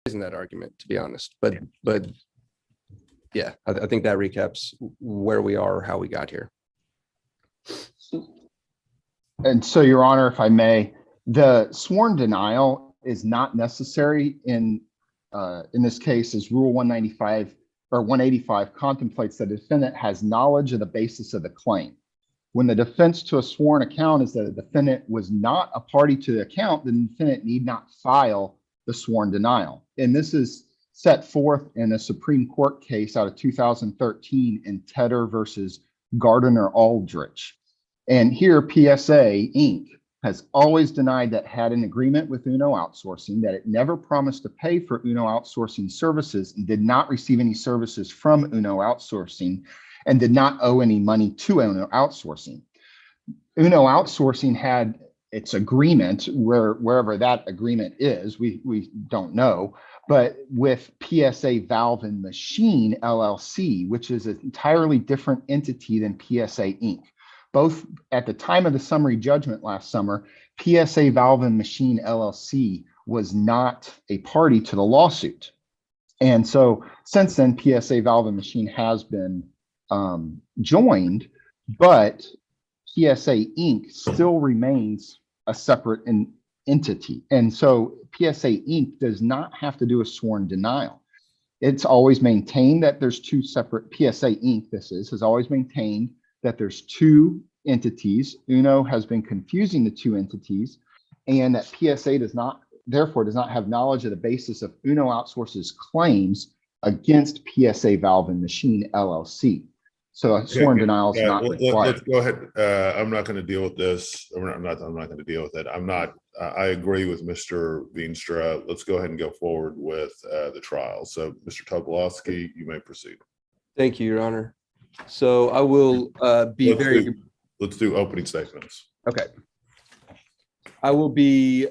raising that argument, to be honest. But yeah, I think that recaps where we are or how we got here. And so, Your Honor, if I may, the sworn denial is not necessary in this case, as Rule 195 or 185 contemplates that the defendant has knowledge of the basis of the claim. When the defense to a sworn account is that the defendant was not a party to the account, the defendant need not file the sworn denial. And this is set forth in a Supreme Court case out of 2013 in Tedder versus Gardner Aldrich. And here, PSA Inc. has always denied that had an agreement with Uno Outsourcing, that it never promised to pay for Uno Outsourcing services and did not receive any services from Uno Outsourcing and did not owe any money to Uno Outsourcing. Uno Outsourcing had its agreement, wherever that agreement is, we don't know, but with PSA Valve and Machine LLC, which is an entirely different entity than PSA Inc. Both at the time of the summary judgment last summer, PSA Valve and Machine LLC was not a party to the lawsuit. And so since then, PSA Valve and Machine has been joined, but PSA Inc. still remains a separate entity. And so PSA Inc. does not have to do a sworn denial. It's always maintained that there's two separate, PSA Inc. has always maintained that there's two entities. Uno has been confusing the two entities, and that PSA therefore does not have knowledge of the basis of Uno Outsource's claims against PSA Valve and Machine LLC. So a sworn denial is not required. Let's go ahead. I'm not going to deal with this. I'm not going to deal with it. I agree with Mr. Veenstra. Let's go ahead and go forward with the trial. So, Mr. Tobolowsky, you may proceed. Thank you, Your Honor. So I will Let's do opening statements. Okay. I will be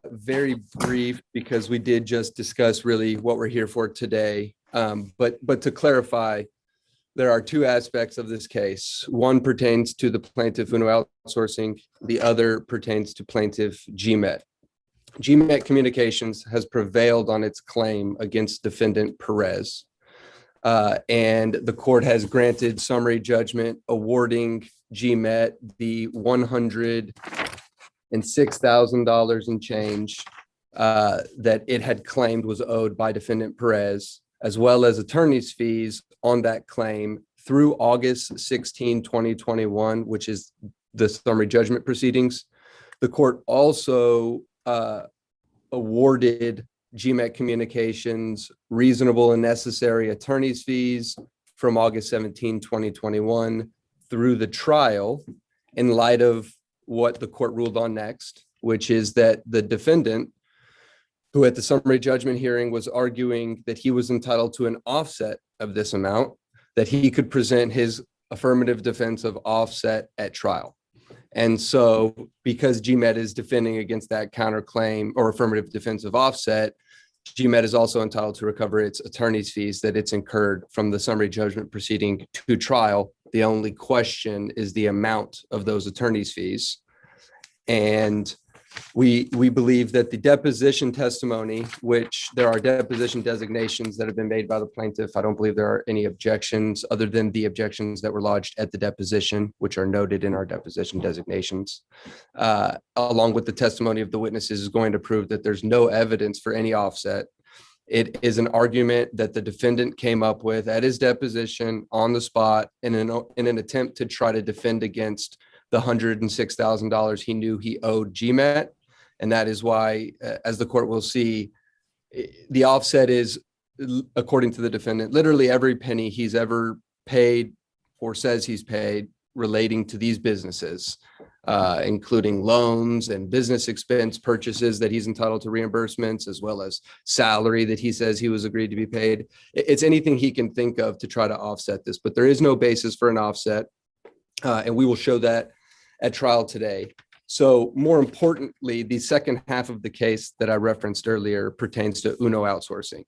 very brief because we did just discuss really what we're here for today. But to clarify, there are two aspects of this case. One pertains to the plaintiff Uno Outsourcing. The other pertains to plaintiff GMET. GMET Communications has prevailed on its claim against defendant Perez. And the court has granted summary judgment awarding GMET the $106,000 in change that it had claimed was owed by defendant Perez, as well as attorney's fees on that claim through August 16, 2021, which is the summary judgment proceedings. The court also awarded GMET Communications reasonable and necessary attorney's fees from August 17, 2021 through the trial in light of what the court ruled on next, which is that the defendant, who at the summary judgment hearing was arguing that he was entitled to an offset of this amount, that he could present his affirmative defense of offset at trial. And so because GMET is defending against that counterclaim or affirmative defense of offset, GMET is also entitled to recover its attorney's fees that it's incurred from the summary judgment proceeding to trial. The only question is the amount of those attorney's fees. And we believe that the deposition testimony, which there are deposition designations that have been made by the plaintiff. I don't believe there are any objections other than the objections that were lodged at the deposition, which are noted in our deposition designations, along with the testimony of the witnesses, is going to prove that there's no evidence for any offset. It is an argument that the defendant came up with at his deposition on the spot in an attempt to try to defend against the $106,000 he knew he owed GMET. And that is why, as the court will see, the offset is, according to the defendant, literally every penny he's ever paid or says he's paid relating to these businesses, including loans and business expense purchases that he's entitled to reimbursements, as well as salary that he says he was agreed to be paid. It's anything he can think of to try to offset this, but there is no basis for an offset. And we will show that at trial today. So more importantly, the second half of the case that I referenced earlier pertains to Uno Outsourcing.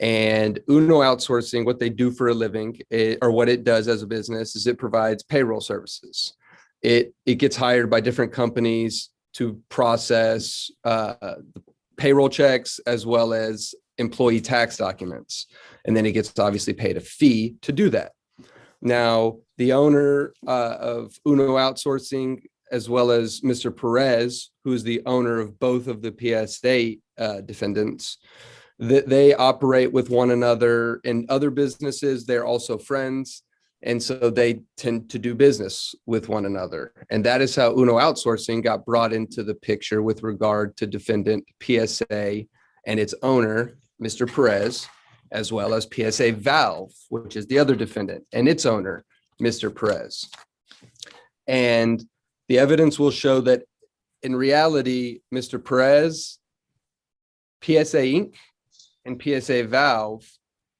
And Uno Outsourcing, what they do for a living, or what it does as a business, is it provides payroll services. It gets hired by different companies to process payroll checks, as well as employee tax documents. And then he gets to obviously paid a fee to do that. Now, the owner of Uno Outsourcing, as well as Mr. Perez, who is the owner of both of the PSA defendants, that they operate with one another in other businesses. They're also friends. And so they tend to do business with one another. And that is how Uno Outsourcing got brought into the picture with regard to defendant PSA and its owner, Mr. Perez, as well as PSA Valve, which is the other defendant, and its owner, Mr. Perez. And the evidence will show that in reality, Mr. Perez, PSA Inc., and PSA Valve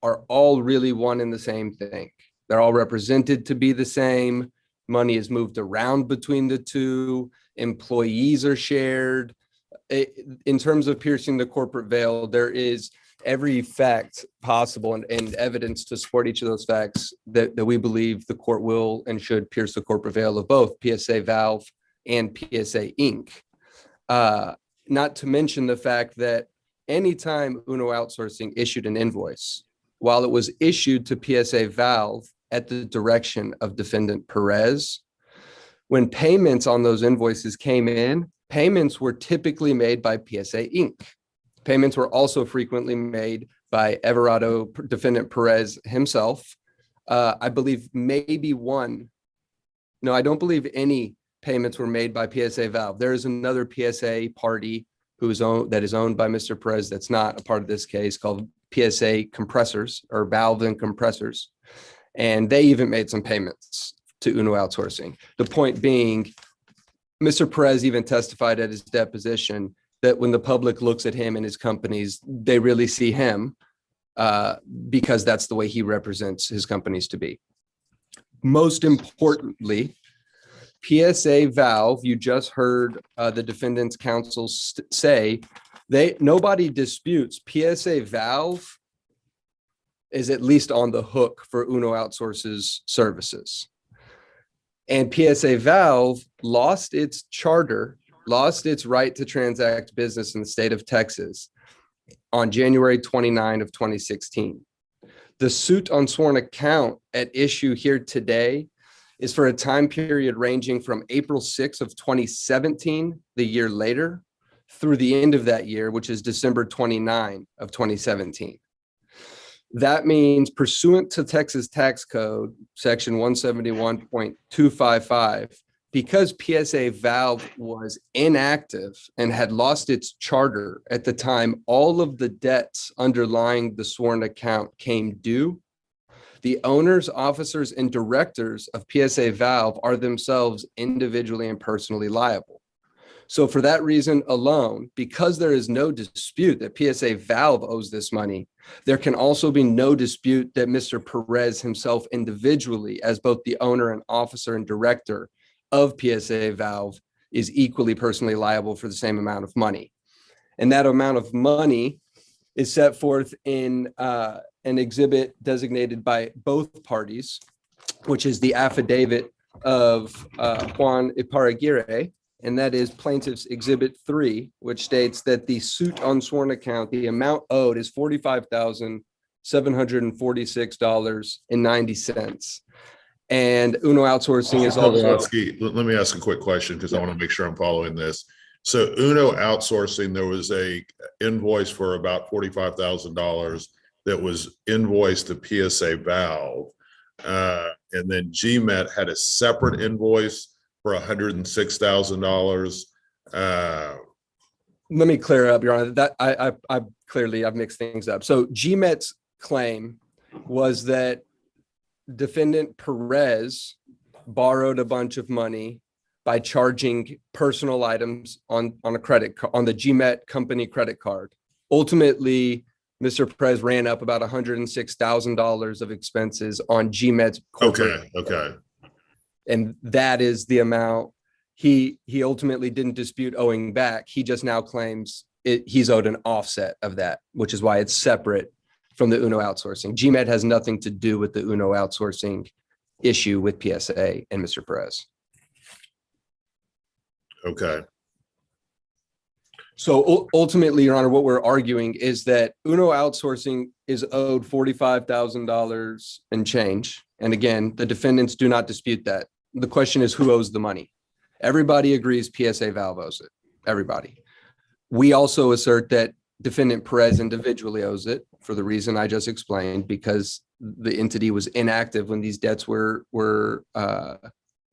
are all really one and the same thing. They're all represented to be the same. Money is moved around between the two. Employees are shared. In terms of piercing the corporate veil, there is every fact possible and evidence to support each of those facts that we believe the court will and should pierce the corporate veil of both PSA Valve and PSA Inc. Not to mention the fact that anytime Uno Outsourcing issued an invoice, while it was issued to PSA Valve at the direction of defendant Perez, when payments on those invoices came in, payments were typically made by PSA Inc. Payments were also frequently made by Everardo defendant Perez himself. I believe maybe one. No, I don't believe any payments were made by PSA Valve. There is another PSA party that is owned by Mr. Perez that's not a part of this case, called PSA Compressors or Valve and Compressors. And they even made some payments to Uno Outsourcing. The point being, Mr. Perez even testified at his deposition that when the public looks at him and his companies, they really see him because that's the way he represents his companies to be. Most importantly, PSA Valve, you just heard the defendant's counsel say, nobody disputes PSA Valve is at least on the hook for Uno Outsource's services. And PSA Valve lost its charter, lost its right to transact business in the state of Texas on January 29 of 2016. The suit on sworn account at issue here today is for a time period ranging from April 6 of 2017, the year later, through the end of that year, which is December 29 of 2017. That means pursuant to Texas Tax Code, section 171.255, because PSA Valve was inactive and had lost its charter at the time all of the debts underlying the sworn account came due, the owners, officers, and directors of PSA Valve are themselves individually and personally liable. So for that reason alone, because there is no dispute that PSA Valve owes this money, there can also be no dispute that Mr. Perez himself individually, as both the owner and officer and director of PSA Valve, is equally personally liable for the same amount of money. And that amount of money is set forth in an exhibit designated by both parties, which is the affidavit of Juan Iparraguirre, and that is Plaintiff's Exhibit 3, which states that the suit on sworn account, the amount owed is $45,746.90. And Uno Outsourcing is also. Let me ask a quick question because I want to make sure I'm following this. So Uno Outsourcing, there was a invoice for about $45,000 that was invoiced to PSA Valve. And then GMET had a separate invoice for $106,000. Let me clear up, Your Honor, that I clearly I've mixed things up. So GMET's claim was that defendant Perez borrowed a bunch of money by charging personal items on a credit on the GMET company credit card. Ultimately, Mr. Perez ran up about $106,000 of expenses on GMET's corporate. Okay. And that is the amount he ultimately didn't dispute owing back. He just now claims he's owed an offset of that, which is why it's separate from the Uno Outsourcing. GMET has nothing to do with the Uno Outsourcing issue with PSA and Mr. Perez. Okay. So ultimately, Your Honor, what we're arguing is that Uno Outsourcing is owed $45,000 and change. And again, the defendants do not dispute that. The question is who owes the money. Everybody agrees PSA Valve owes it. Everybody. We also assert that defendant Perez individually owes it for the reason I just explained, because the entity was inactive when these debts were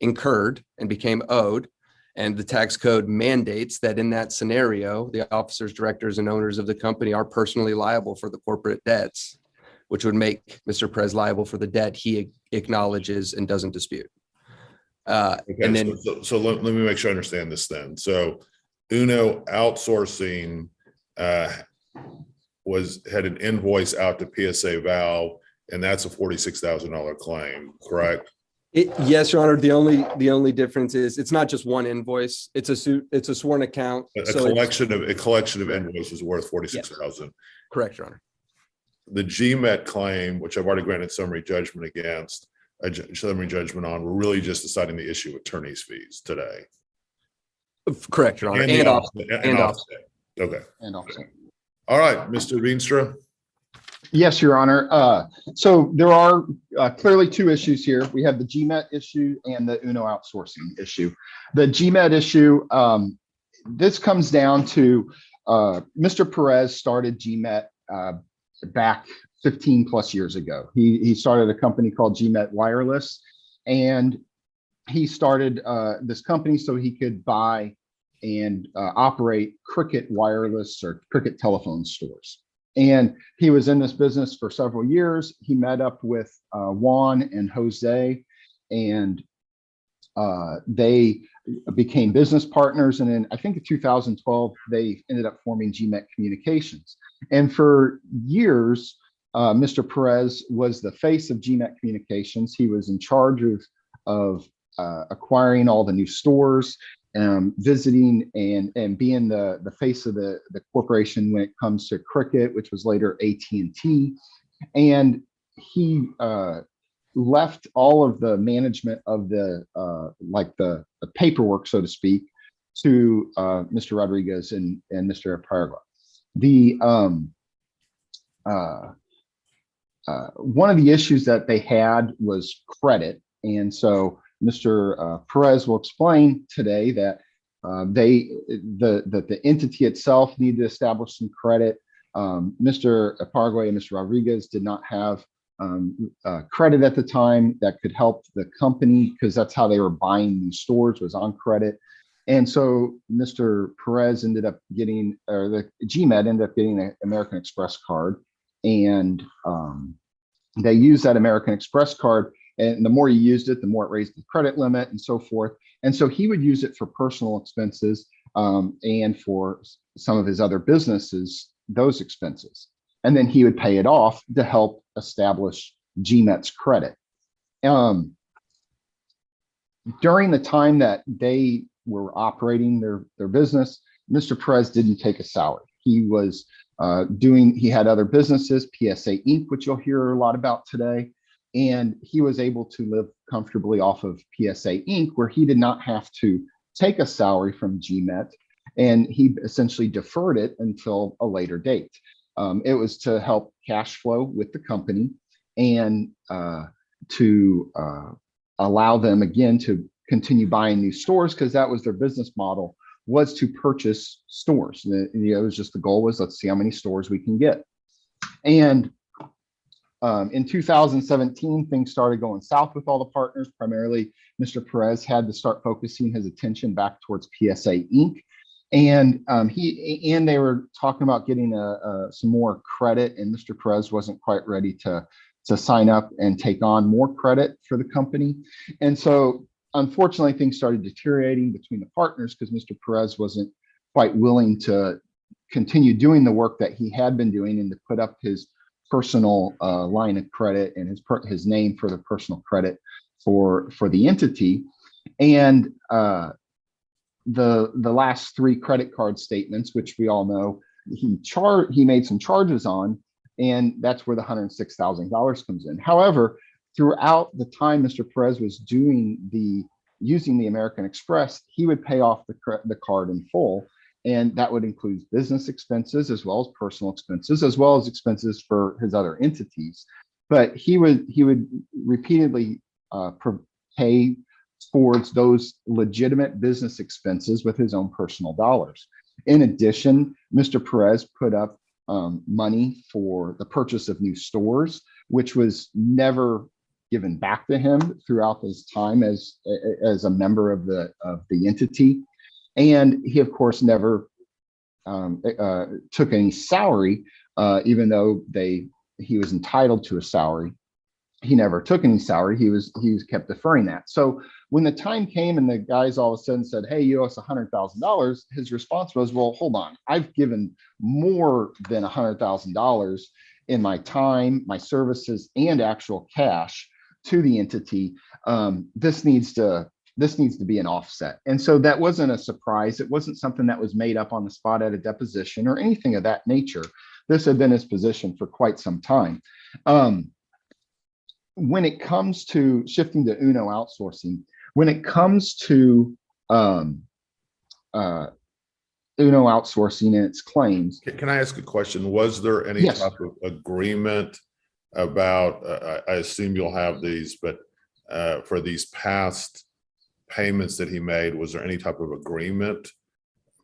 incurred and became owed. And the tax code mandates that in that scenario, the officers, directors, and owners of the company are personally liable for the corporate debts, which would make Mr. Perez liable for the debt he acknowledges and doesn't dispute. Okay, And then, so let me make sure I understand this then. So Uno Outsourcing had an invoice out to PSA Valve, and that's a $46,000 claim, correct? Yes, Your Honor. The only difference is it's not just one invoice. It's a sworn account. A collection of invoices worth $46,000. Correct, Your Honor. The GMET claim, which I've already granted summary judgment against, summary judgment on, we're really just deciding the issue of attorney's fees today. Correct, Your Honor. And offset. Okay. And offset. All right, Mr. Veenstra. Yes, Your Honor. So there are clearly two issues here. We have the GMET issue and the Uno Outsourcing issue. The GMET issue, this comes down to Mr. Perez started GMET back 15 plus years ago. He started a company called GMET Wireless, and he started this company so he could buy and operate Cricket wireless or Cricket telephone stores. And he was in this business for several years. He met up with Juan and Jose, and they became business partners. And then I think in 2012, they ended up forming GMET Communications. And for years, Mr. Perez was the face of GMET Communications. He was in charge of acquiring all the new stores, visiting and being the face of the corporation when it comes to Cricket, which was later AT&T. And he left all of the management of the paperwork, so to speak, to Mr. Rodriguez and Mr. Paragua. One of the issues that they had was credit. And so Mr. Perez will explain today that the entity itself needed to establish some credit. Mr. Paraguay and Mr. Rodriguez did not have credit at the time that could help the company, because that's how they were buying these stores, was on credit. And so Mr. Perez ended up getting, or the GMET ended up getting an American Express card, and they used that American Express card. And the more you used it, the more it raised the credit limit and so forth. And so he would use it for personal expenses and for some of his other businesses, those expenses. And then he would pay it off to help establish GMET's credit. During the time that they were operating their business, Mr. Perez didn't take a salary. He was he had other businesses, Psa Inc, which you'll hear a lot about today. And he was able to live comfortably off of Psa Inc, where he did not have to take a salary from GMET, and he essentially deferred it until a later date. It was to help cash flow with the company and to allow them again to continue buying new stores, because that was their business model, was to purchase stores. It was just the goal was, let's see how many stores we can get. And in 2017, things started going south with all the partners. Primarily, Mr. Perez had to start focusing his attention back towards Psa Inc. And they were talking about getting some more credit, and Mr. Perez wasn't quite ready to sign up and take on more credit for the company. And so, unfortunately, things started deteriorating between the partners because Mr. Perez wasn't quite willing to continue doing the work that he had been doing and to put up his personal line of credit and his name for the personal credit for the entity. And the last three credit card statements, which we all know, he made some charges on, and that's where the $106,000 comes in. However, throughout the time Mr. Perez was using the American Express, he would pay off the card in full. And that would include business expenses as well as personal expenses, as well as expenses for his other entities. But he would repeatedly pay towards those legitimate business expenses with his own personal dollars. In addition, Mr. Perez put up money for the purchase of new stores, which was never given back to him throughout his time as a member of the entity. And he, of course, never took any salary, even though he was entitled to a salary. He never took any salary. He was kept deferring that. So when the time came and the guys all of a sudden said, "Hey, you owe us $100,000," his response was, "Well, hold on. I've given more than $100,000 in my time, my services, and actual cash to the entity. This needs to be an offset." And so that wasn't a surprise. It wasn't something that was made up on the spot at a deposition or anything of that nature. This had been his position for quite some time. When it comes to shifting to Uno Outsourcing, when it comes to Uno Outsourcing and its claims. Can I ask a question? Was there any Yes. type of agreement about, I assume you'll have these, but for these past payments that he made, was there any type of agreement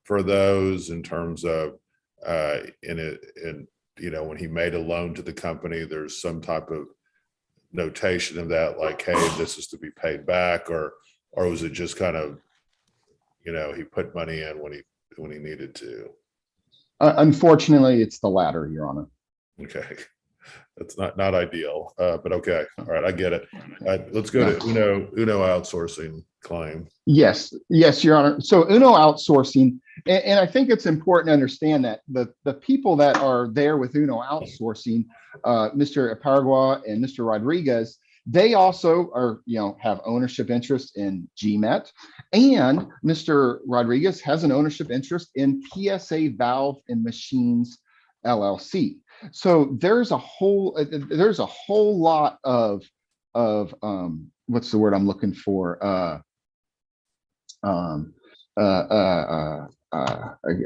for those in terms of, when he made a loan to the company, there's some type of notation of that, like, hey, this is to be paid back, or was it just kind of, he put money in when he needed to? Unfortunately, it's the latter, Your Honor. Okay, that's not ideal, but okay, all right, I get it. Let's go to Uno Outsourcing claim. Yes, Your Honor. So Uno Outsourcing, and I think it's important to understand that the people that are there with Uno Outsourcing, Mr. Aparagua and Mr. Rodriguez, they also have ownership interest in GMET, and Mr. Rodriguez has an ownership interest in PSA Valve and Machines LLC. So there's a whole lot of what's the word I'm looking for?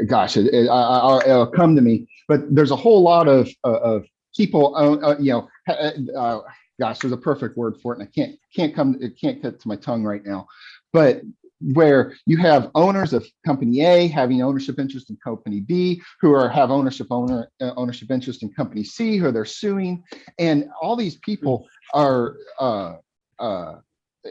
Gosh, it'll come to me. But there's a whole lot of people. Gosh, there's a perfect word for it, and it can't get to my tongue right now. But where you have owners of company A having ownership interest in company B, who have ownership interest in company C, who they're suing, and all these people are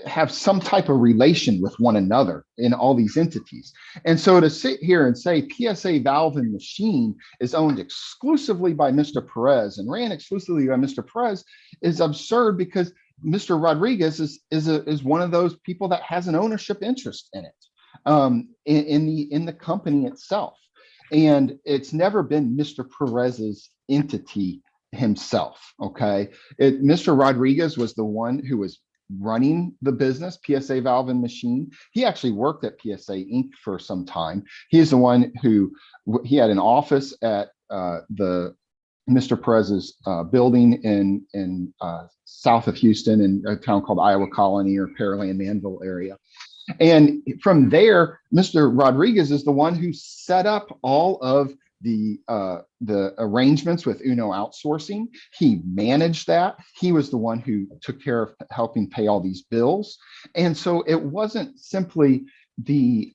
have some type of relation with one another in all these entities. And so to sit here and say PSA Valve and Machine is owned exclusively by Mr. Perez and ran exclusively by Mr. Perez is absurd, because Mr. Rodriguez is one of those people that has an ownership interest in it, in the company itself. And it's never been Mr. Perez's entity himself. Okay. Mr. Rodriguez was the one who was running the business, PSA Valve and Machine. He actually worked at Psa Inc for some time. He is the one he had an office at the Mr. Perez's building in south of Houston, in a town called Iowa Colony or Pearland Manville area. And from there, Mr. Rodriguez is the one who set up all of the arrangements with Uno Outsourcing. He managed that. He was the one who took care of helping pay all these bills. And so it wasn't simply the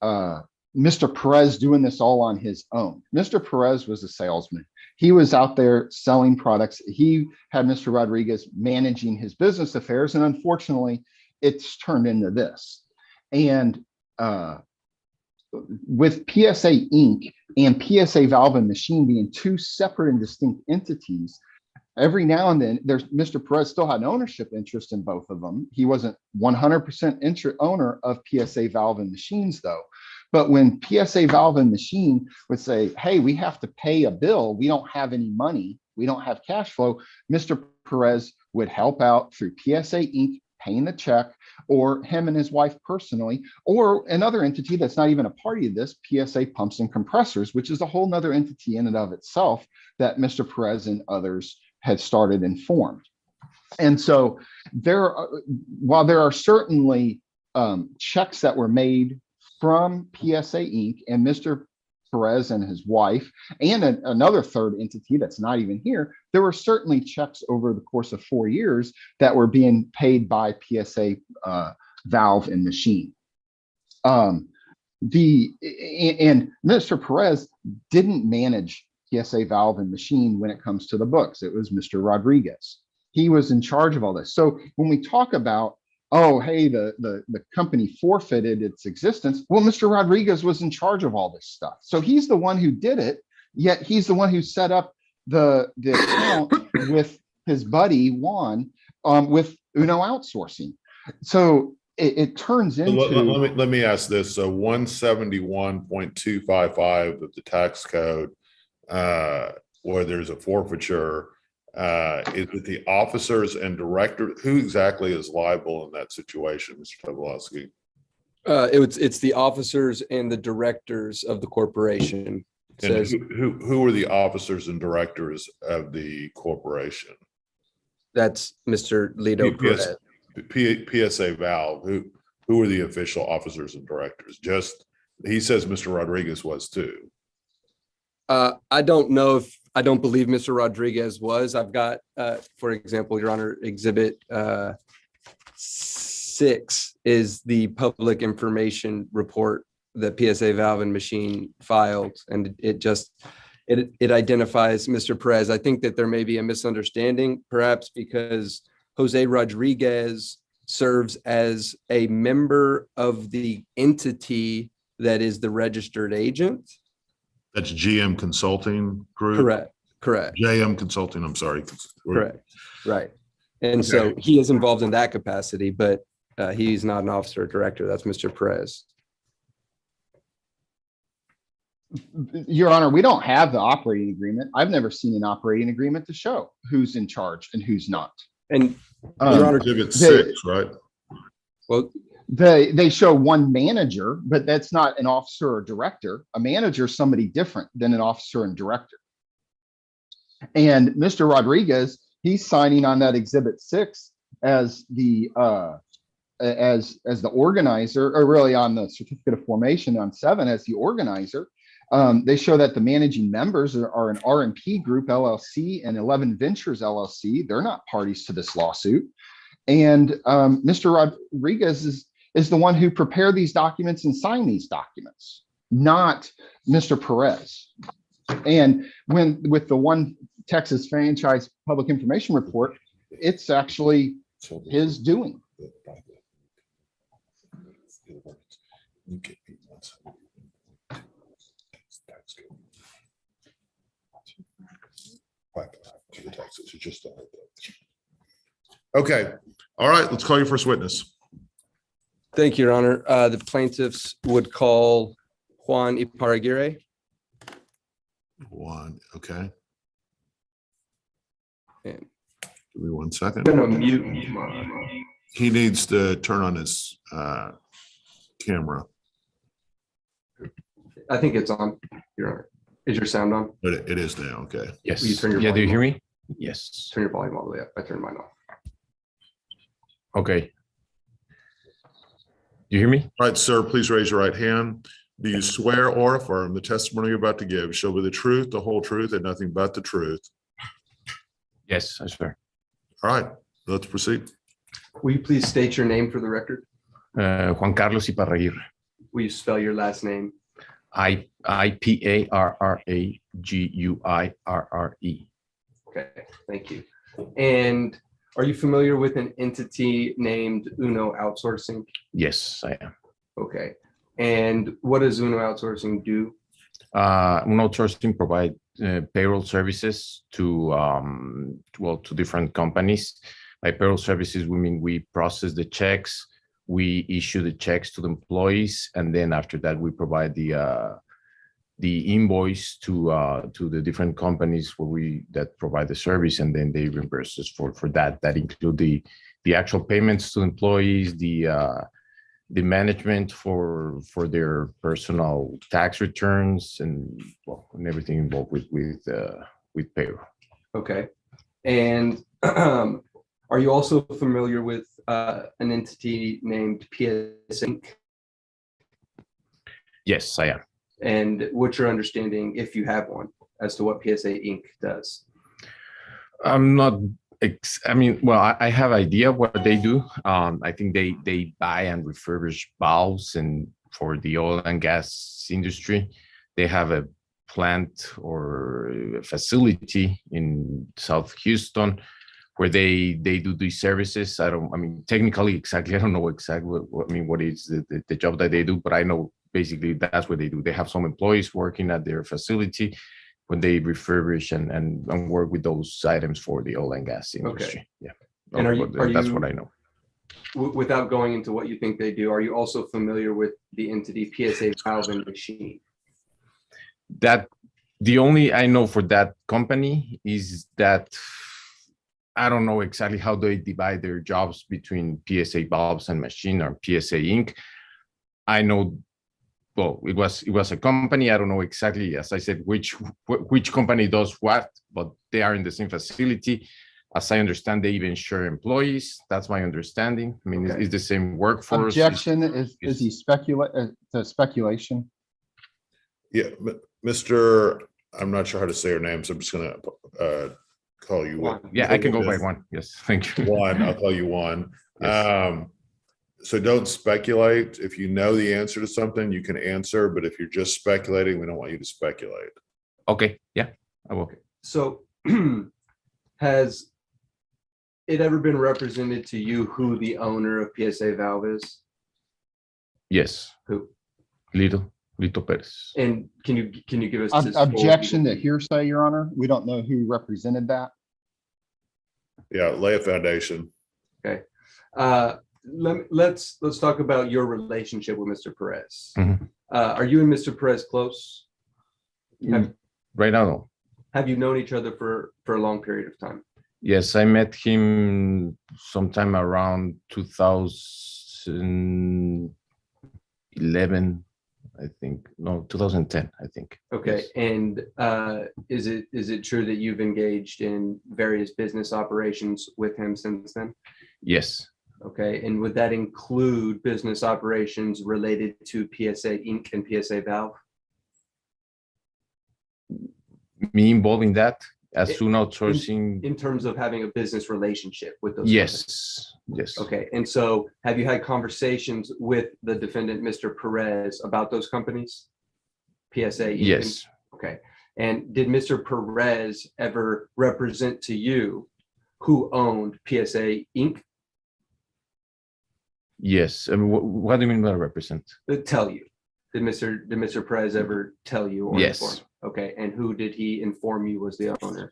Mr. Perez doing this all on his own. Mr. Perez was a salesman. He was out there selling products. He had Mr. Rodriguez managing his business affairs. And unfortunately, it's turned into this. And with PSA Inc. and PSA Valve and Machine being two separate and distinct entities, every now and then Mr. Perez still had an ownership interest in both of them. He wasn't 100% owner of PSA Valve and Machines though. But when PSA Valve and Machine would say, hey, we have to pay a bill, we don't have any money, we don't have cash flow, Mr. Perez would help out through PSA Inc. paying the check, or him and his wife personally, or another entity that's not even a party to this, PSA Pumps and Compressors, which is a whole nother entity in and of itself that Mr. Perez and others had started and formed. And so while there are certainly checks that were made from PSA Inc. and Mr. Perez and his wife, and another third entity that's not even here, there were certainly checks over the course of 4 years that were being paid by PSA Valve and Machine. And Mr. Perez didn't manage PSA Valve and Machine when it comes to the books. It was Mr. Rodriguez. He was in charge of all this. So when we talk about, oh, hey, the company forfeited its existence, well, Mr. Rodriguez was in charge of all this stuff. So he's the one who did it, yet he's the one who set up the account with his buddy Juan with Uno Outsourcing. So it turns into. Let me ask this. So 171.255 of the tax code, where there's a forfeiture, is it the officers and directors? Who exactly is liable in that situation, Mr. Tobolowski? It's the officers and the directors of the corporation. And who are the officers and directors of the corporation? That's Mr. Lito Perez. PSA Valve, who are the official officers and directors? Just, he says Mr. Rodriguez was too. I don't believe Mr. Rodriguez was. I've got, for example, Your Honor, Exhibit 6 is the public information report that PSA Valve and Machine filed, and it identifies Mr. Perez. I think that there may be a misunderstanding, perhaps because Jose Rodriguez serves as a member of the entity that is the registered agent. That's GM Consulting Group? Correct. JM Consulting, I'm sorry. Correct, right. And so he is involved in that capacity, but he's not an officer or director. That's Mr. Perez. Your Honor, we don't have the operating agreement. I've never seen an operating agreement to show who's in charge and who's not. And Your Honor, Exhibit 6, right? Well, they show one manager, but that's not an officer or director. A manager is somebody different than an officer and director. And Mr. Rodriguez, he's signing on that Exhibit 6 as the organizer, or really on the certificate of formation on 7 as the organizer. They show that the managing members are an R&P Group LLC and 11 Ventures LLC. They're not parties to this lawsuit. And Mr. Rodriguez is the one who prepared these documents and signed these documents, not Mr. Perez. And with the One Texas Franchise Public Information Report, it's actually his doing. Okay. All right. Let's call your first witness. thank you, Your Honor. The plaintiffs would call Juan Iparraguirre. One. Okay. And Give me 1 second. I'm gonna mute. He needs to turn on his camera. I think it's on, Your Honor. Is your sound on? But it is now. Okay. Yes. Will you turn your Yeah, do you volume hear me? Yes. Turn your volume all the way up. I turned mine off. Okay. You hear me? All right, sir, please raise your right hand. Do you swear or affirm the testimony you're about to give shall be the truth, the whole truth, and nothing but the truth? Yes, I swear. All right, let's proceed. Will you please state your name for the record? Juan Carlos Iparraguirre. Will you spell your last name? Iparraguirre. Okay, thank you. And are you familiar with an entity named Uno Outsourcing? Yes, I am. Okay. And what does Uno Outsourcing do? Uno Outsourcing provide payroll services to to different companies. By payroll services, we mean we process the checks, we issue the checks to the employees, and then after that, we provide the invoice to the different companies that provide the service, and then they reimburse us for that. That include the actual payments to employees, the management for their personal tax returns, and everything involved with payroll. Okay. And are you also familiar with an entity named Psa Inc? Yes, I am. And what's your understanding, if you have one, as to what PSA Inc. does? I'm not. I mean, well, I have idea what they do. I think they buy and refurbish valves, and for the oil and gas industry, they have a plant or a facility in South Houston where they do these services. I mean, technically, exactly, I don't know exactly what is the job that they do, but I know basically that's what they do. They have some employees working at their facility when they refurbish and work with those items for the oil and gas industry. Yeah. And that's what I know. Without going into what you think they do, are you also familiar with the entity PSA Valve and Machine? That the only I know for that company is that I don't know exactly how they divide their jobs between PSA Valves and Machine or PSA Inc. I know, well, it was a company. I don't know exactly, as I said, which company does what, but they are in the same facility. As I understand, they even share employees. That's my understanding. I mean, Okay. it's the same workforce. Objection, is he speculation? Yeah, Mr. I'm not sure how to say your name, so I'm just gonna call you Juan. Yeah, I can go by one. Yes, thank you. Juan. I'll call you Juan. Yes. So don't speculate. If you know the answer to something, you can answer, but if you're just speculating, we don't want you to speculate. Okay, yeah, I will. So has it ever been represented to you who the owner of PSA Valve is? Yes, Who? Lito Perez. And can you give us his full- Objection to hearsay, Your Honor. We don't know who represented that. Yeah, lay a foundation. Okay. Let's talk about your relationship with Mr. Perez. Mhm. Are you and Mr. Perez close? Right now, no. Have you known each other for a long period of time? Yes, I met him sometime around 2011, I think. No, 2010, I think. Okay. Yes. And is it true that you've engaged in various business operations with him since then? Yes. Okay. And would that include business operations related to PSA Inc. and PSA Valve? Me involved in that as soon outsourcing. In terms of having a business relationship with those Yes. companies? Yes. Okay. And so have you had conversations with the defendant, Mr. Perez, about those companies? PSA Inc. Yes. Okay. And did Mr. Perez ever represent to you who owned PSA Inc.? Yes. I mean, what do you mean by represent? Tell you. Did Mr. Perez ever tell you or Yes. inform? Okay. And who did he inform you was the owner?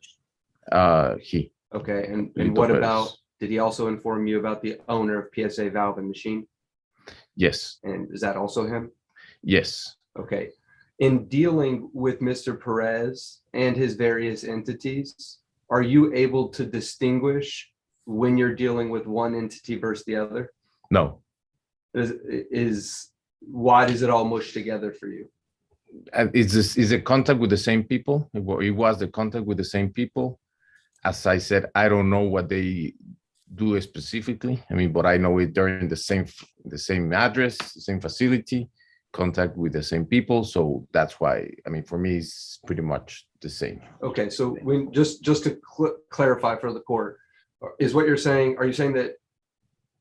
He. Okay. And Lito what Perez. about, did he also inform you about the owner of PSA Valve and Machine? Yes. And is that also him? Yes. Okay. In dealing with Mr. Perez and his various entities, are you able to distinguish when you're dealing with one entity versus the other? No. Why does it all mush together for you? It's a contact with the same people. It was the contact with the same people. As I said, I don't know what they do specifically. I mean, but I know it during the same address, the same facility, contact with the same people. So that's why, I mean, for me, it's pretty much the same. Okay, so when just to clarify for the court, is what you're saying, are you saying that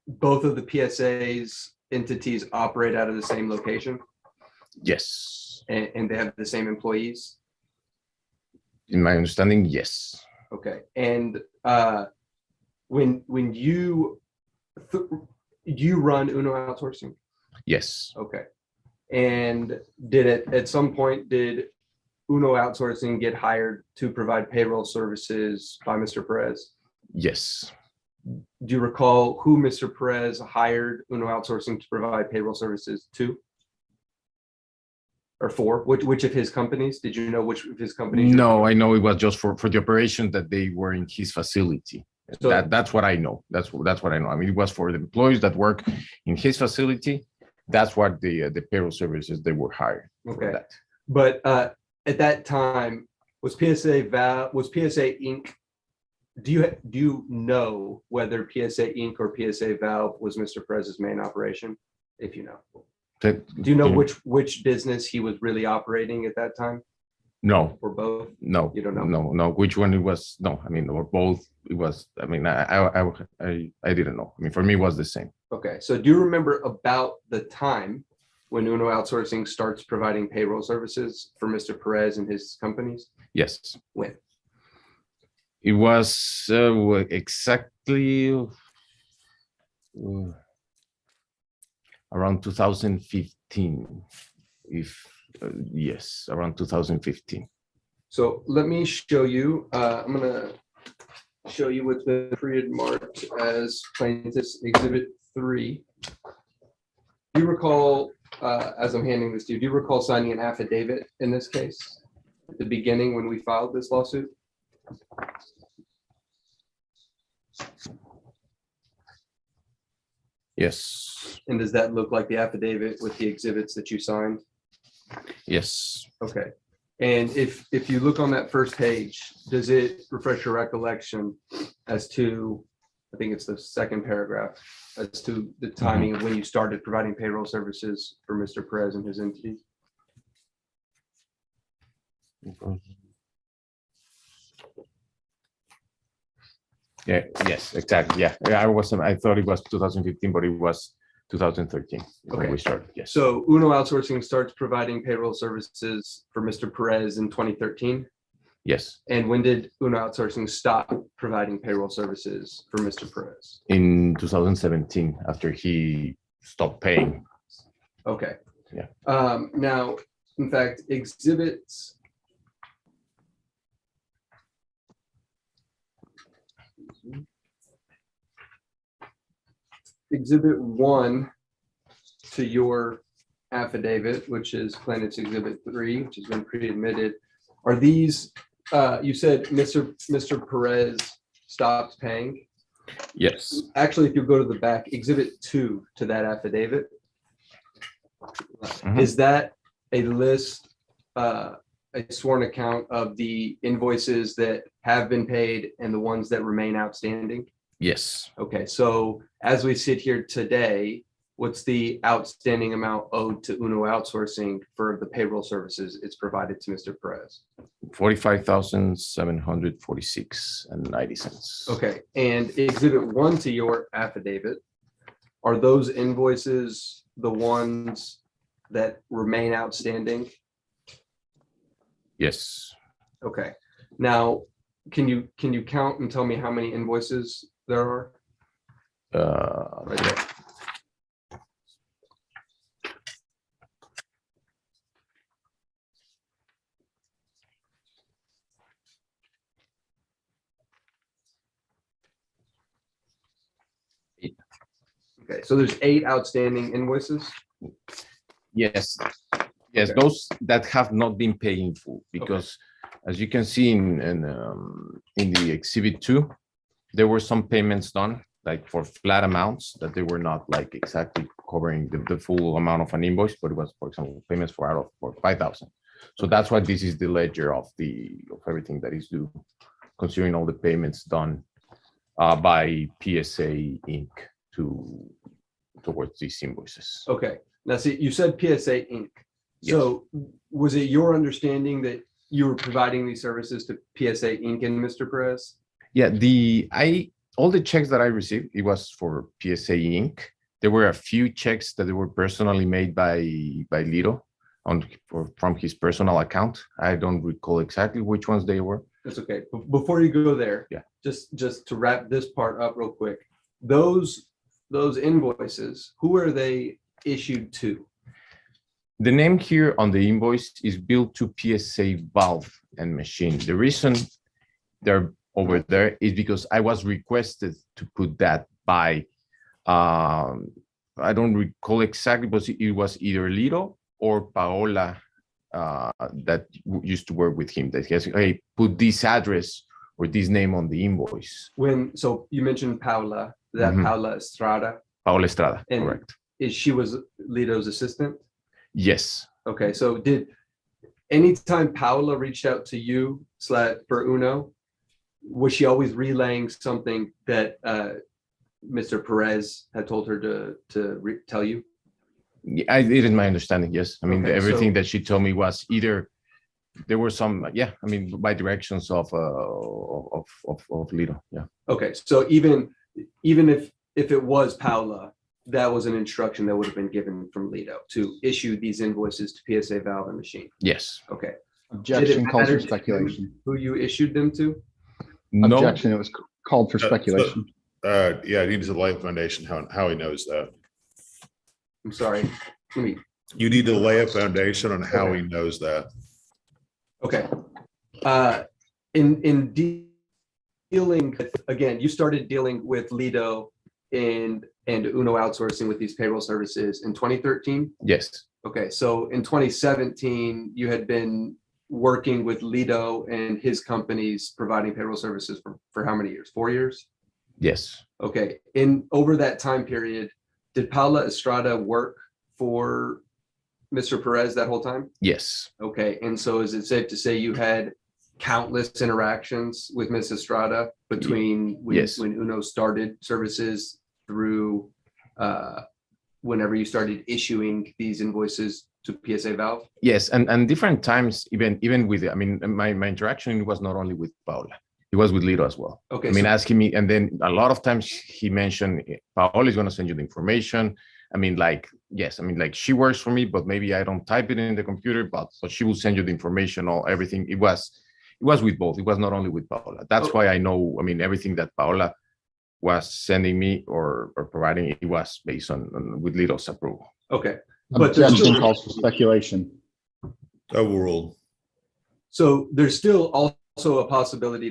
both of the PSA's entities operate out of the same location Yes. and they have the same employees? In my understanding, yes. Okay, and when you run Uno Outsourcing? Yes. Okay, and at some point did Uno Outsourcing get hired to provide payroll services by Mr. Perez? Yes. Do you recall who Mr. Perez hired Uno Outsourcing to provide payroll services to? Or for? Which of his companies? Did you know which of his companies? No, I know it was just for the operation that they were in his facility. So- That's what I know. That's what I know. I mean, it was for the employees that work in his facility. That's what the payroll services they were hired for Okay. that. But at that time, was PSA Inc. Do you know whether PSA Inc. or PSA Valve was Mr. Perez's main operation? If you know. Do you know which business he was really operating at that time, No, or both? no, You don't know? no. Which one it was? No, I mean, or both. It was. I mean, I didn't know. I mean, for me, it was the same. Okay, so do you remember about the time when Uno Outsourcing starts providing payroll services for Mr. Perez and his companies? Yes, When? it was exactly around 2015. If yes, around 2015. So let me show you. I'm gonna show you what's been pre-marked as plaintiff's exhibit 3. Do you recall, as I'm handing this to you, do you recall signing an affidavit in this case at the beginning when we filed this lawsuit? Yes, And does that look like the affidavit with the exhibits that you signed? yes, Okay. And if you look on that first page, does it refresh your recollection as to, I think it's the second paragraph, as to the timing of when you started providing payroll services for Mr. Perez and his entities? yeah, yes, exactly. Yeah, I thought it was 2015, but it was 2013 when Okay. we started. Yes. So Uno Outsourcing starts providing payroll services for Mr. Perez in 2013. Yes, And when did Uno Outsourcing stop providing payroll services for Mr. Perez? in 2017, after he stopped paying. Okay. Yeah. Now, in fact, exhibits. Exhibit 1 to your affidavit, which is plaintiff's exhibit 3, which has been pre-admitted. Are these, you said Mr. Perez stopped paying? Yes. Actually, if you go to the back, exhibit 2 to that affidavit, Mhm. is that a list, a sworn account of the invoices that have been paid and the ones that remain outstanding? Yes. Okay, so as we sit here today, what's the outstanding amount owed to Uno Outsourcing for the payroll services it's provided to Mr. Perez? 45,746.90. Okay, and exhibit 1 to your affidavit, are those invoices the ones that remain outstanding? Yes. Okay, now, can you count and tell me how many invoices there are? Right there. Okay, so there's 8 outstanding invoices? Yes. Yes, Okay. those that have not been paid in full, because as you can see in the exhibit 2, there were some payments done like for flat amounts that they were not like exactly covering the full amount of an invoice, but it was, for example, payments for 5,000. So that's why this is the ledger of everything that is due, considering all the payments done by PSA Inc. towards these invoices. Okay, now see, you said PSA Inc. So was it your understanding that you were providing these services to PSA Inc. and Mr. Perez? Yeah, all the checks that I received, it was for PSA Inc. There were a few checks that they were personally made by Lito from his personal account. I don't recall exactly which ones they were. That's okay. Before you go there, Yeah, just to wrap this part up real quick, those invoices, who are they issued to? the name here on the invoice is billed to PSA Valve and Machine. The reason they're over there is because I was requested to put that by, I don't recall exactly, but it was either Lito or Paola that used to work with him. That he has, hey, put this address or this name on the invoice. So you mentioned Paola, that Paola Estrada. Paola Estrada, And correct. she was Lito's assistant? Yes. Okay, so did anytime Paola reached out to you for Uno, was she always relaying something that Mr. Perez had told her to tell you? It is my understanding. Yes, I mean Okay, everything so- that she told me was either there were some, yeah, I mean by directions of Lido. Yeah. Okay, so even if it was Paula, that was an instruction that would have been given from Lido to issue these invoices to PSA Valve and Machine. Yes. Okay. Objection calls matter for to you speculation. who you issued them to? No. Objection, it was called for So- speculation. Yeah, he needs to lay a foundation how he knows that. I'm sorry. Let me, You need to lay a foundation on how Okay. he knows that. okay. In dealing with, again, you started dealing with Lido and Uno Outsourcing with these payroll services in 2013. Yes. Okay, so in 2017, you had been working with Lido and his companies providing payroll services for how many years? 4 years? Yes. Okay, over that time period, did Paula Estrada work for Mr. Perez that whole time? Yes. Okay, and so is it safe to say you had countless interactions with Ms. Estrada between Yes. when Uno started services through whenever you started issuing these invoices to PSA Valve? Yes, and different times, even with, I mean, my interaction was not only with Paula, it was with Lido as well. Okay, I mean, so- asking me, and then a lot of times he mentioned Paola is going to send you the information. I mean, like, yes, I mean, like she works for me, but maybe I don't type it in the computer, but she will send you the information or everything. It was with both. It was not only with Paola. That's Oh. why I know, I mean, everything that Paola was sending me or providing, it was based on with Lido's approval. Okay, but there's Objection still, calls for speculation. Overruled. so there's still also a possibility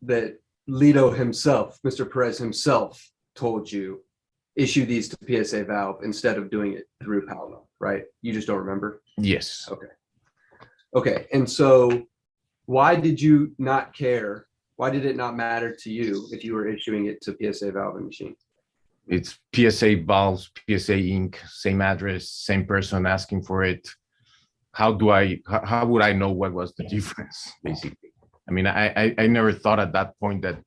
that Lido himself, Mr. Perez himself, told you issue these to PSA Valve instead of doing it through Paolo, right? You just don't remember? Yes. Okay, and so why did you not care? Why did it not matter to you if you were issuing it to PSA Valve and Machine? It's PSA Valves, PSA Inc., same address, same person asking for it. How would I know what was the difference, basically? I mean, I never thought at that point that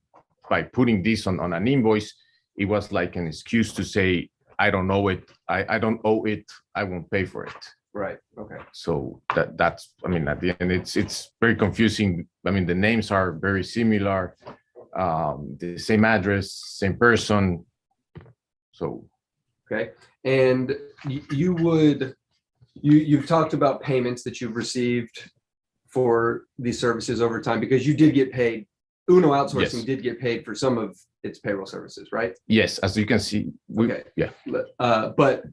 by putting this on an invoice, it was like an excuse to say, I don't know it, I don't owe it, I won't pay for it. Right, okay. So that's, I mean, at the end, it's very confusing. I mean, the names are very similar, the same address, same person. So. Okay, and you've talked about payments that you've received for these services over time because you did get paid. Uno Outsourcing Yes. did get paid for some of its payroll services, right? Yes, as you can see, Okay. yeah. But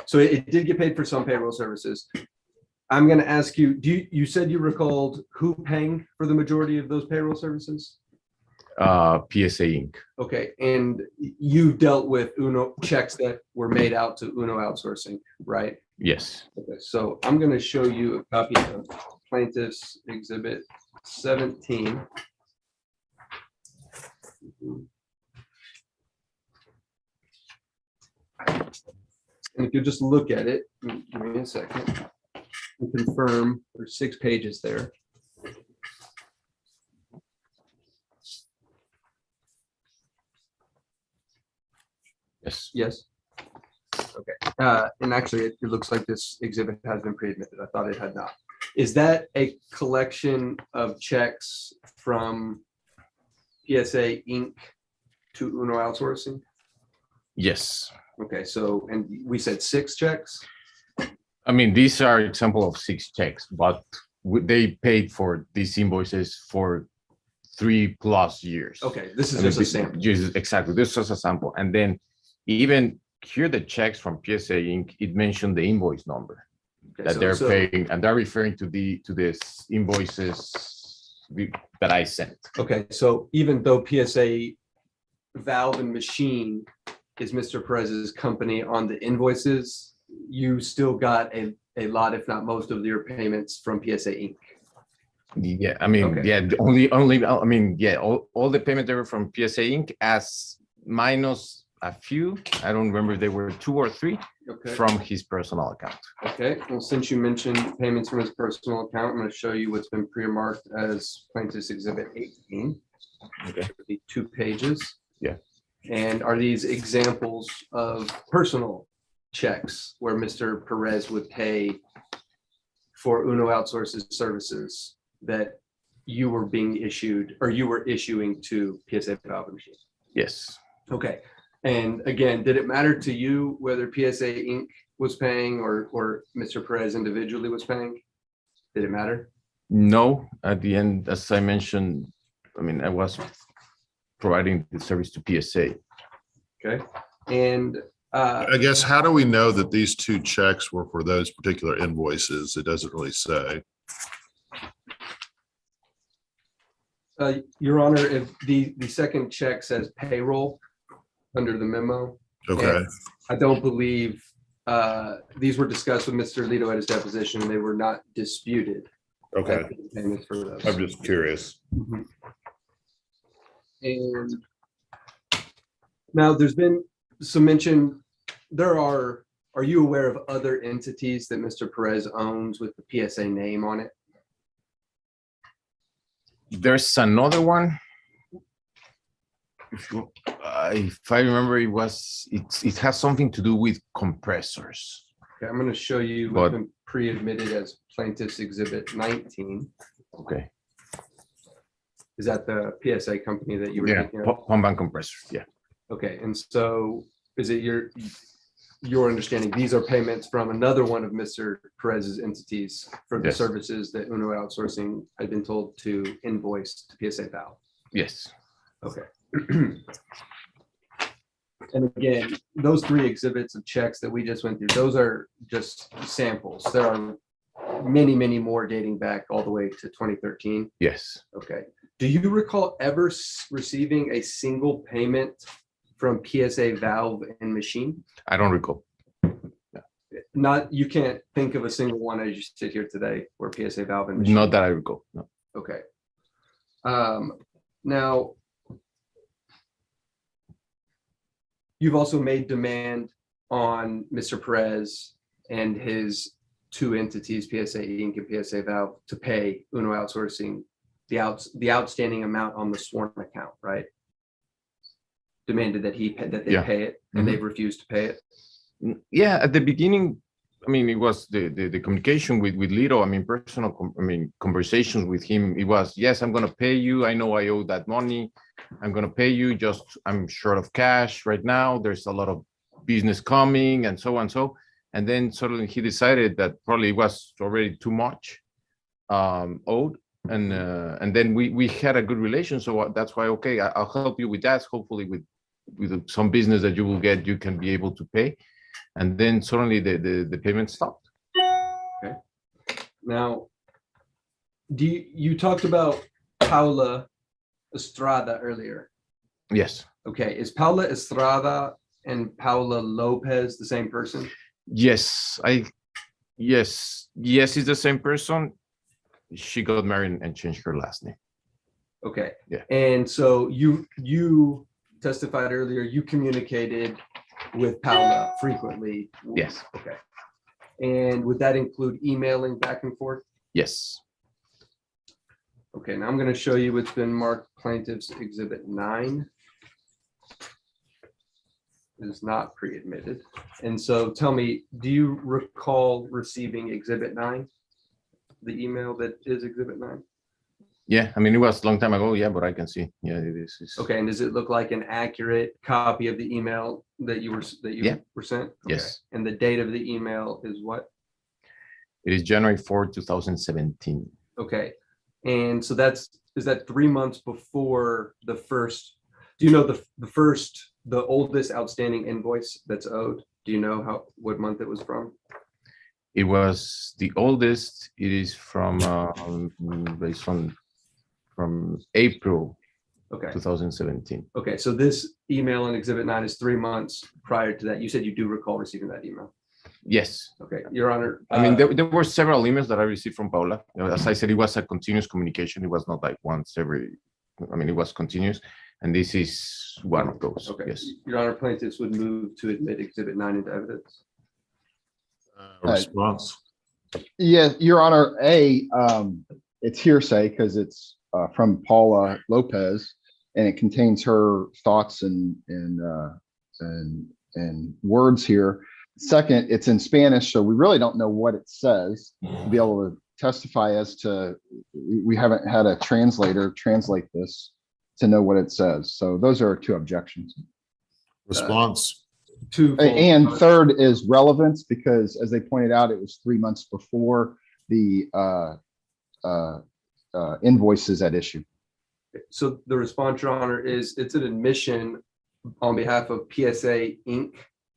so it did get paid for some payroll services. I'm going to ask you, you said you recalled who paying for the majority of those payroll services? PSA Inc. Okay, and you dealt with Uno checks that were made out to Uno Outsourcing, right? Yes. Okay, so I'm going to show you a copy of Plaintiff's Exhibit 17. And if you just look at it, give me a second, and confirm there's 6 pages there. Yes. Yes. Okay. And actually, it looks like this exhibit has been pre-admitted. I thought it had not. Is that a collection of checks from PSA Inc. to Uno Outsourcing? Yes. Okay, so, and we said 6 checks? I mean, these are example of 6 checks, but they paid for these invoices for 3+ years. Okay, this is I mean, just a sample. Exactly. This was a sample. And then even here, the checks from PSA Inc., it mentioned the invoice number Okay, that they're so- paying, and they're referring to this invoices that I sent. Okay, so even though PSA Valve and Machine is Mr. Perez's company on the invoices, you still got a lot, if not most of your payments from PSA Inc. Yeah, I mean, Okay. yeah, only, I mean, yeah, all the payments that were from PSA Inc. as minus a few, I don't remember if they were 2 or 3 Okay. from his personal account. Okay, well, since you mentioned payments from his personal account, I'm going to show you what's been pre-marked as Plaintiff's Exhibit 18. Okay. It'll be 2 pages. Yeah. And are these examples of personal checks where Mr. Perez would pay for Uno Outsources services that you were being issued or you were issuing to PSA valve machine? Yes. Okay. And again, did it matter to you whether PSA Inc. was paying or Mr. Perez individually was paying? Did it matter? No, at the end, as I mentioned, I mean, I was providing the service to PSA. Okay. And I guess, how do we know that these two checks were for those particular invoices? It doesn't really say. Your Honor, if the second check says payroll under the memo, Okay, and I don't believe these were discussed with Mr. Lito at his deposition, and they were not disputed. okay. Payments for those. I'm just curious. Mhm. And now there's been some mention, are you aware of other entities that Mr. Perez owns with the PSA name on it? There's another one. If I remember, it has something to do with compressors. Okay, I'm going to show you what's been pre-admitted as plaintiff's exhibit 19. Okay. Is that the PSA company that you were Yeah, thinking of? pump and compressor. Yeah. Okay, and so is it your understanding these are payments from another one of Mr. Perez's entities for the Yes. services that Uno Outsourcing had been told to invoice to PSA Valve? Yes. Okay. And again, those three exhibits of checks that we just went through, those are just samples. There are many, many more dating back all the way to 2013. Yes. Okay. Do you recall ever receiving a single payment from PSA Valve and Machine? I don't recall. Not, you can't think of a single one as you sit here today where PSA Valve and Machine. Not that I recall. No. Okay. Now, you've also made demand on Mr. Perez and his two entities, PSA Inc. and PSA Valve, to pay Uno Outsourcing the outstanding amount on the sworn account, right? Demanded that they Yeah. pay it, and they've refused to pay it. Yeah, at the beginning, I mean, it was the communication with Lito. I mean, personal, conversations with him. It was, yes, I'm going to pay you. I know I owe that money. I'm going to pay you. Just I'm short of cash right now. There's a lot of business coming, and so on. And then suddenly he decided that probably it was already too much owed. And then we had a good relation. So that's why, okay, I'll help you with that. Hopefully with some business that you will get, you can be able to pay. And then suddenly the payment stopped. Okay. Now, you talked about Paula Estrada earlier. Yes. Okay. Is Paula Estrada and Paula Lopez the same person? Yes. Yes, it's the same person. She got married and changed her last name. Okay. Yeah. And so you testified earlier, you communicated with Paula frequently. Yes. Okay. And would that include emailing back and forth? Yes. Okay, now I'm going to show you what's been marked plaintiff's exhibit 9. It is not pre-admitted. And so tell me, do you recall receiving exhibit 9? The email that is exhibit 9? Yeah, I mean, it was a long time ago. Yeah, but I can see. Yeah, it is. Okay, and does it look like an accurate copy of the email that you were sent? Okay. Yes. And the date of the email is what? It is January 4, 2017. Okay, and so is that 3 months before the first? Do you know the oldest outstanding invoice that's owed? Do you know what month it was from? It was the oldest. It is from from April, Okay. 2017. Okay, so this email in exhibit 9 is 3 months prior to that. You said you do recall receiving that email. Yes. Okay, Your Honor. I mean, there were several emails that I received from Paula. As I said, it was a continuous communication. It was not like once every, I mean, it was continuous. And this is one of those. Okay, Yes. Your Honor, plaintiffs would move to admit exhibit 9 into evidence. Response. Yeah, Your Honor, it's hearsay because it's from Paula Lopez, and it contains her thoughts and words here. Second, it's in Spanish, so we really don't know what it says to be able to testify as to, we haven't had a translator translate this to know what it says. So those are 2 objections. Response. And third is relevance, because as they pointed out, it was 3 months before the invoices at issue. So the response, Your Honor, is it's an admission on behalf of PSA Inc.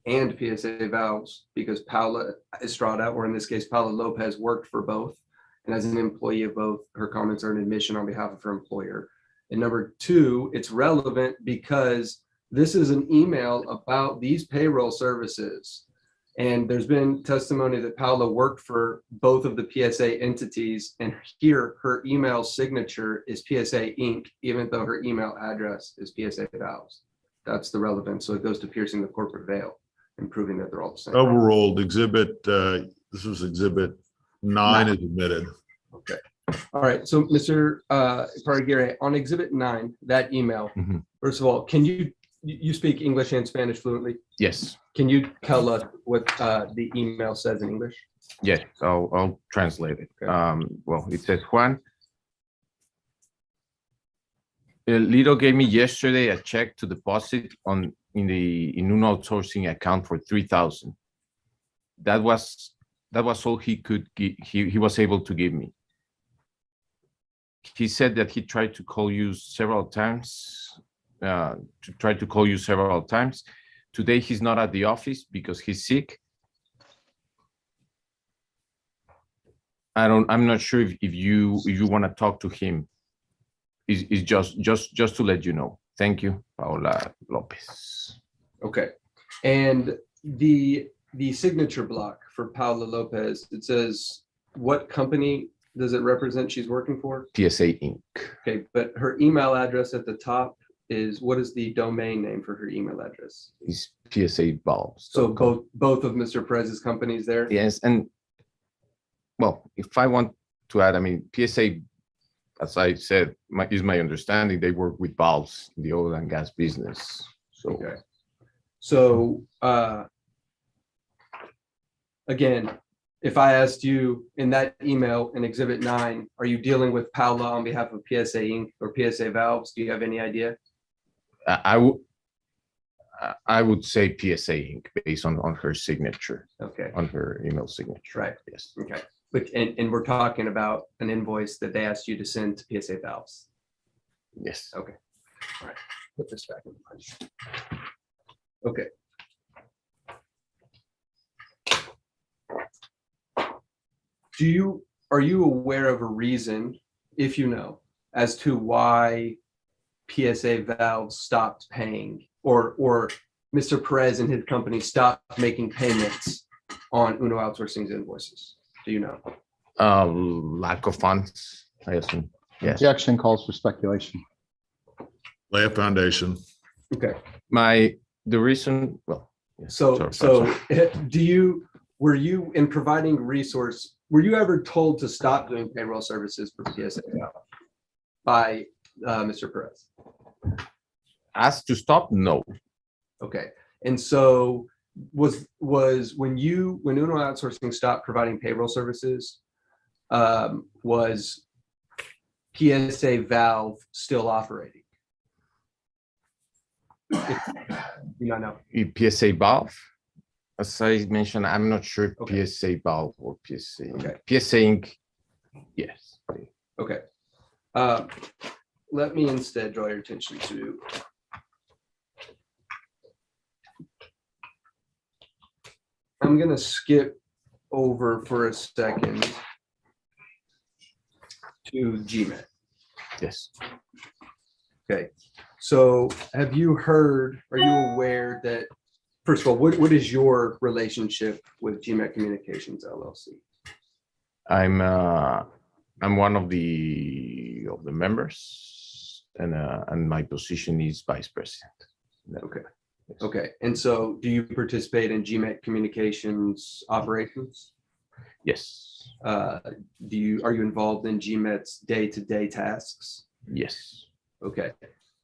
and PSA Valves, because Paula Estrada, or in this case, Paula Lopez, worked for both. And as an employee of both, her comments are an admission on behalf of her employer. And number 2, it's relevant because this is an email about these payroll services. And there's been testimony that Paula worked for both of the PSA entities, and here her email signature is PSA Inc., even though her email address is PSA Valves. That's the relevance. So it goes to piercing the corporate veil and proving that they're all the same. Overruled. Exhibit, this was exhibit 9 is admitted. Okay. All right. So Mr. Paragire, on exhibit 9, that email, first of all, can you speak English and Spanish fluently? Yes. Can you tell us what the email says in English? Yes, I'll translate it. Okay. Well, it says, Juan, Lito gave me yesterday a check to deposit in an outsourcing account for $3,000. That was all he was able to give me. He said that he tried to call you several times. Today he's not at the office because he's sick. I'm not sure if you want to talk to him. It's just to let you know. Thank you, Paula Lopez. Okay. And the signature block for Paula Lopez, it says, what company does it represent she's working for? PSA Inc. Okay, but her email address at the top is, what is the domain name for her email address? Is PSA Valves. So both of Mr. Perez's companies there? Yes, and well, if I want to add, I mean, PSA, as I said, is my understanding, they work with valves in the oil and gas business. So, Okay. So again, if I asked you in that email in Exhibit 9, are you dealing with Paula on behalf of PSA Inc. or PSA Valves? Do you have any idea? I would say PSA Inc. based on her signature, Okay, on her email signature. right. Yes. Okay. But and we're talking about an invoice that they asked you to send to PSA Valves. Yes. Okay. All right. Put this back in the punch. Okay. Are you aware of a reason, if you know, as to why PSA Valves stopped paying, or Mr. Perez and his company stopped making payments on Uno Outsourcing's invoices? Do you know? Lack of funds, I assume. Yes. Objection calls for speculation. Lay a foundation. Okay. The reason, well. Yes, So sorry. were you in providing resource, were you ever told to stop doing payroll services for PSA by Mr. Perez? Asked to stop? No. Okay. And so was when Uno Outsourcing stopped providing payroll services, was PSA Valve still operating? No. PSA Valve, as I mentioned, I'm not sure if Okay. PSA Valve or PSA. Okay. PSA Inc. Yes. Okay. Let me instead draw your attention to I'm going to skip over for a second to GMAT. Yes. Okay. So are you aware that, first of all, what is your relationship with GMAT Communications LLC? I'm one of the members, and my position is vice president. Okay. Yes. Okay. And so do you participate in GMAT Communications operations? Yes. Are you involved in GMAT's day-to-day tasks? Yes. Okay.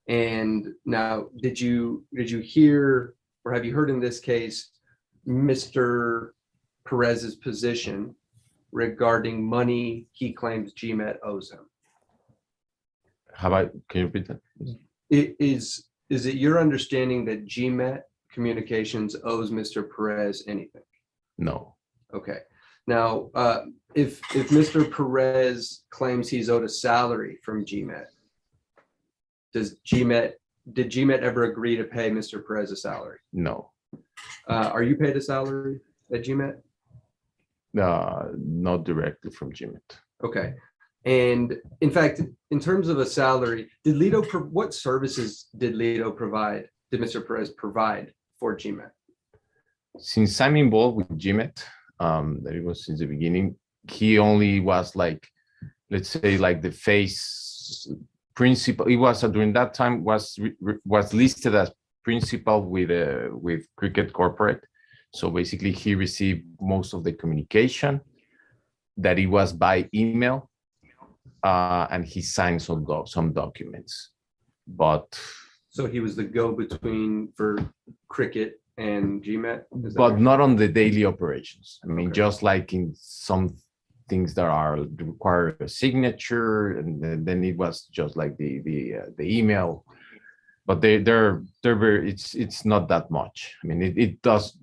And now, did you hear, or have you heard in this case, Mr. Perez's position regarding money he claims GMET owes him? How about, can you repeat that? Is it your understanding that GMET Communications owes Mr. Perez anything? No, Okay. Now, if Mr. Perez claims he's owed a salary from GMET, did GMET ever agree to pay Mr. Perez a salary? no, Are you paid a salary at GMET? not directly from GMET. Okay. And in fact, in terms of a salary, what services did Mr. Perez provide for GMET? Since I'm involved with GMET, that it was since the beginning, he only was like, let's say, like the face principal. It was during that time was listed as principal with Cricket Corporate. So basically, he received most of the communication that it was by email, and he signed some documents. But So he was the go-between for Cricket and GMET? but not on the daily operations. I mean, Okay. just like in some things that require a signature, and then it was just like the email. But they're very, it's not that much. I mean, it does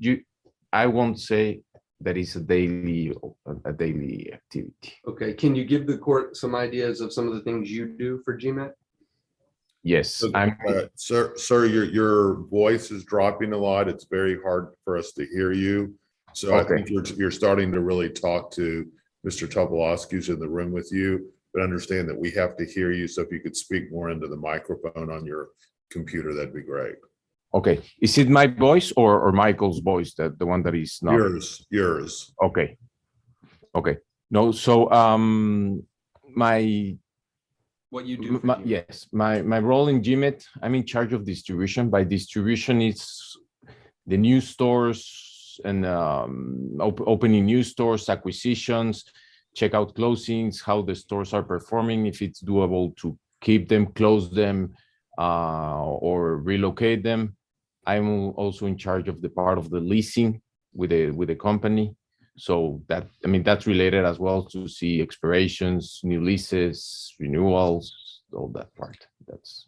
I won't say that it's a daily activity. Okay, can you give the court some ideas of some of the things you do for GMET? Yes, I'm Sir, your voice is dropping a lot. It's very hard for us to hear you. So I Okay. think you're starting to really talk to Mr. Tobolowski, who's in the room with you, but understand that we have to hear you. So if you could speak more into the microphone on your computer, that'd be great. okay. Is it my voice or Michael's voice, that the one that is not? Yours. Okay. Okay. No, so my What you do for GMET? yes, my role in GMET, I'm in charge of distribution. By distribution, it's the new stores and opening new stores, acquisitions, checkout closings, how the stores are performing, if it's doable to keep them, close them, or relocate them. I'm also in charge of the part of the leasing with the company. So that, I mean, that's related as well to see expirations, new leases, renewals, all that part. That's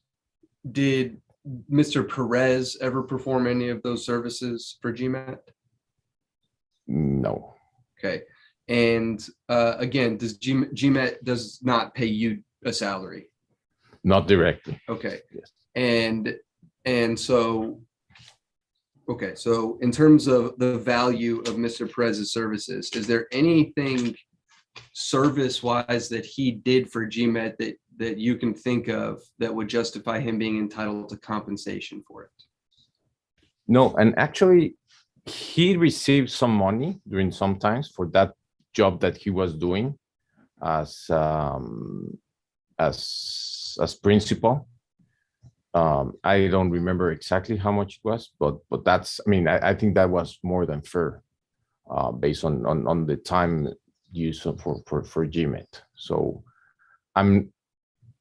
Did Mr. Perez ever perform any of those services for GMET? no, Okay, and again, does GMET does not pay you a salary? not directly. Okay, Yes. and so, okay, so in terms of the value of Mr. Perez's services, is there anything service-wise that he did for GMET that you can think of that would justify him being entitled to compensation for it? No, and actually, he received some money during some times for that job that he was doing as principal. I don't remember exactly how much it was, but that's, I mean, I think that was more than fair, based on the time used for GMET. So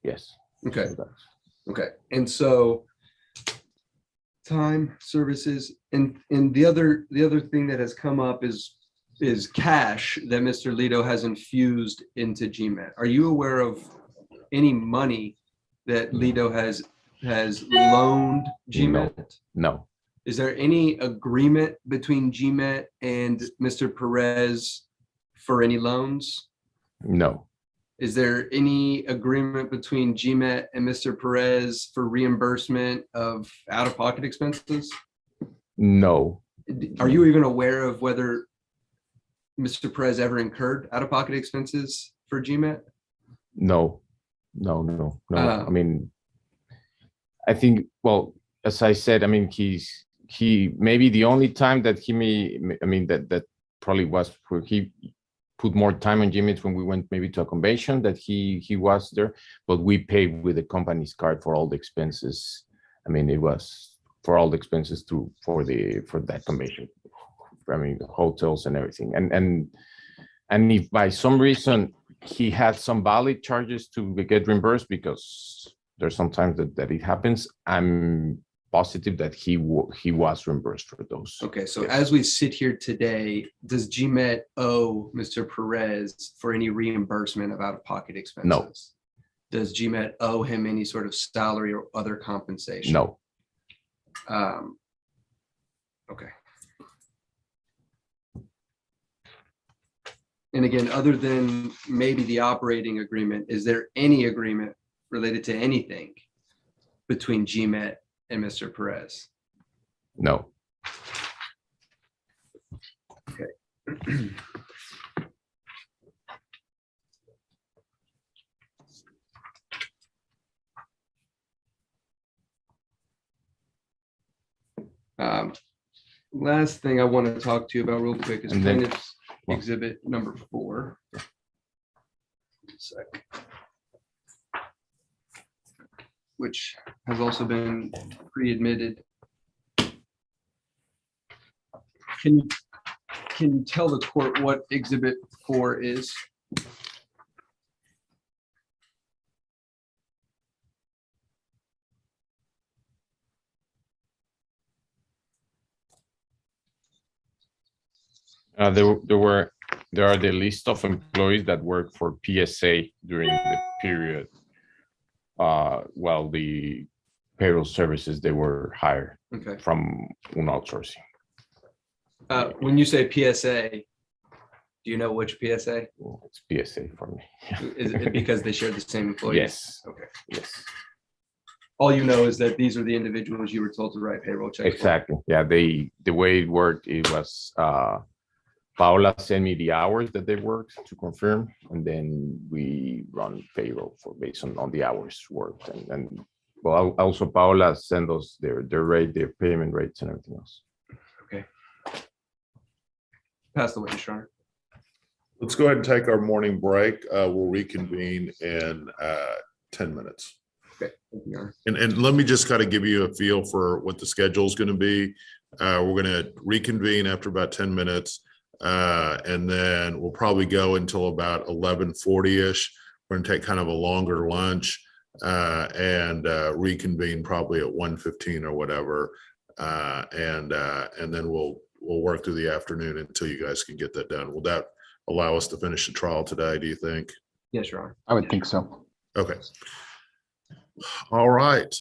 yes. Okay. So that's- Okay, and so time, services, and the other thing that has come up is cash that Mr. Lito has infused into GMET. Are you aware of any money that Lito has loaned GMET? No, Is there any agreement between GMET and Mr. Perez for any loans? no, Is there any agreement between GMET and Mr. Perez for reimbursement of out-of-pocket expenses? no, Are you even aware of whether Mr. Perez ever incurred out-of-pocket expenses for GMET? no. I mean, I think, well, as I said, I mean, he maybe the only time that he may, I mean, that probably was where he put more time on GMET when we went maybe to a convention that he was there, but we paid with the company's card for all the expenses. I mean, it was for all the expenses for that convention. I mean, the hotels and everything. And if by some reason he had some valid charges to get reimbursed, because there's sometimes that it happens, I'm positive that he was reimbursed for those. Okay, so Yes. as we sit here today, does GMET owe Mr. Perez for any reimbursement of out-of-pocket expenses? Does GMET owe him any sort of salary or other compensation? No, Okay. And again, other than maybe the operating agreement, is there any agreement related to anything between GMET and Mr. Perez? no. Last thing I want to talk to you about real quick is And then- plaintiff's exhibit number 4. Sec. Which has also been pre-admitted. Can you tell the court what exhibit 4 is? There are the list of employees that work for PSA during the period while the payroll services, they were hired Okay. from outsourcing. When you say PSA, do you know which PSA? It's PSA for me. Is it because they share the same employees? Yes, Okay. yes, All you know is that these are the individuals you were told to write payroll checks for. exactly. Yeah, the way it worked, it was Paula sent me the hours that they worked to confirm, and then we run payroll for based on the hours worked. And well, also Paula sent us their rate, their payment rates and everything else. Okay. Pass the witness, Your Honor. Let's go ahead and take our morning break. We'll reconvene in 10 minutes. Okay. Thank you, Your Honor. And let me just kind of give you a feel for what the schedule is going to be. We're going to reconvene after about 10 minutes. And then we'll probably go until about 11:40-ish. We're going to take kind of a longer lunch and reconvene probably at 1:15 or whatever. And then we'll work through the afternoon until you guys can get that done. Will that allow us to finish the trial today, do you think? Yes, Your Honor. I would think so. Okay. All right.